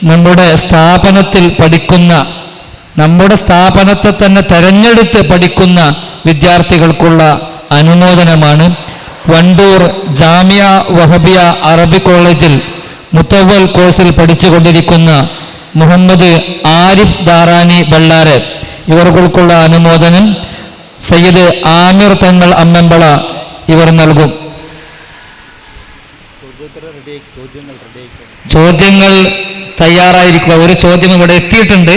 നമ്മുടെ സ്ഥാപനത്തിൽ പഠിക്കുന്ന, നമ്മുടെ സ്ഥാപനത്തെ തന്നെ തെരഞ്ഞെടുത്ത് പഠിക്കുന്ന വിദ്യാർത്ഥികൾക്കുള്ള അനുമോദനമാണ്. വണ്ടൂർ ജാമിയ വഹബിയ അറബി കോളേജിൽ മുത്തവൽ കോഴ്സിൽ പഠിച്ചുകൊണ്ടിരിക്കുന്ന മുഹമ്മദ് ആരിഫ് ദാറാനി ബള്ളാരെ, ഇവർക്കുള്ള അനുമോദനം സയ്യിദ് ആമിർ തങ്ങൾ അമ്മമ്പള ഇവർ നൽകും. ചോദ്യങ്ങൾ തയ്യാറായിരിക്കുക. ഒരു ചോദ്യം ഇവിടെ എത്തിയിട്ടുണ്ട്.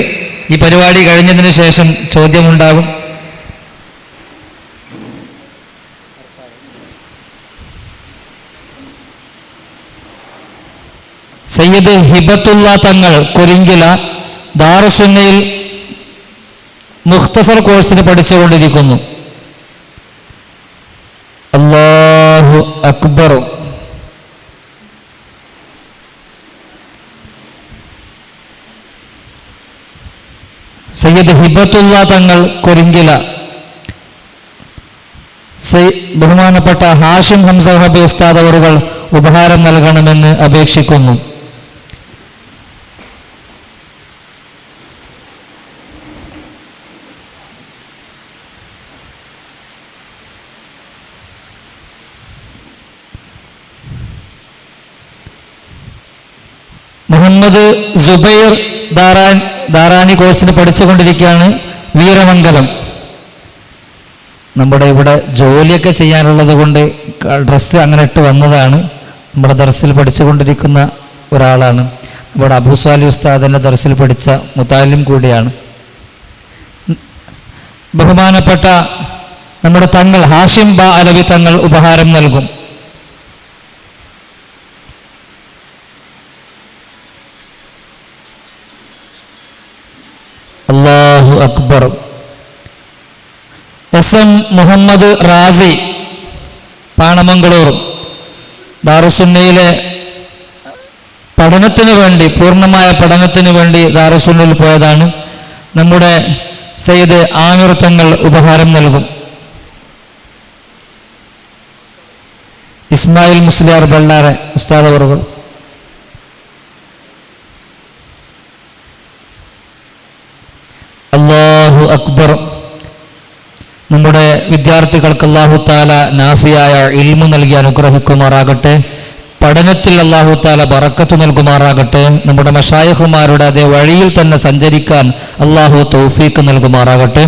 ഈ പരിപാടി കഴിഞ്ഞതിന് ശേഷം ചോദ്യമുണ്ടാകും. സയ്യിദ് ഹിബത്തുള്ള തങ്ങൾ കൊരിങ്കില ദാറുസുന്നയിൽ മുഖ്തസർ കോഴ്സിന് പഠിച്ചുകൊണ്ടിരിക്കുന്നു. അല്ലാഹു അക്ബർ. സയ്യിദ് ഹിബത്തുള്ള തങ്ങൾ കൊരിങ്കില ബഹുമാനപ്പെട്ട ഹാഷിം ഹംസഹബി ഉസ്താദ് അവറുകൾ ഉപഹാരം നൽകണമെന്ന് അപേക്ഷിക്കുന്നു. മുഹമ്മദ് സുബൈർ ദാറാനി കോഴ്സിന് പഠിച്ചുകൊണ്ടിരിക്കുകയാണ്, വീരമംഗലം. നമ്മുടെ ഇവിടെ ജോലിയൊക്കെ ചെയ്യാനുള്ളത് കൊണ്ട് ഡ്രസ്സ് അങ്ങനെ ഇട്ട് വന്നതാണ്. നമ്മുടെ ദർസിൽ പഠിച്ചുകൊണ്ടിരിക്കുന്ന ഒരാളാണ്. നമ്മുടെ അബൂ സാലി ഉസ്താദിൻ്റെ ദർസിൽ പഠിച്ച മുതാലിം കൂടിയാണ്. ബഹുമാനപ്പെട്ട നമ്മുടെ തങ്ങൾ ഹാഷിം ബ അലവി തങ്ങൾ ഉപഹാരം നൽകും. അല്ലാഹു അക്ബർ. എസ് എം മുഹമ്മദ് റാസി പാണമംഗളൂർ ദാറുസുന്നയിലെ പഠനത്തിന് വേണ്ടി, പൂർണ്ണമായ പഠനത്തിന് വേണ്ടി ദാറുസുന്നയിൽ പോയതാണ്. നമ്മുടെ സയ്യിദ് ആമിർ തങ്ങൾ ഉപഹാരം നൽകും. ഇസ്മായിൽ മുസ്ലിയാർ ബള്ളാരെ ഉസ്താദ് അവറുകൾ. അല്ലാഹു അക്ബർ. നമ്മുടെ വിദ്യാർത്ഥികൾക്ക് അല്ലാഹു തആല നാഫിയായ ഇൽമു നൽകി അനുഗ്രഹിക്കുമാറാകട്ടെ. പഠനത്തിൽ അല്ലാഹു തആല ബറക്കത്ത് നൽകുമാറാകട്ടെ. നമ്മുടെ മശായിഖുമാരുടെ അതേ വഴിയിൽ തന്നെ സഞ്ചരിക്കാൻ അല്ലാഹു തൗഫീഖ് നൽകുമാറാകട്ടെ.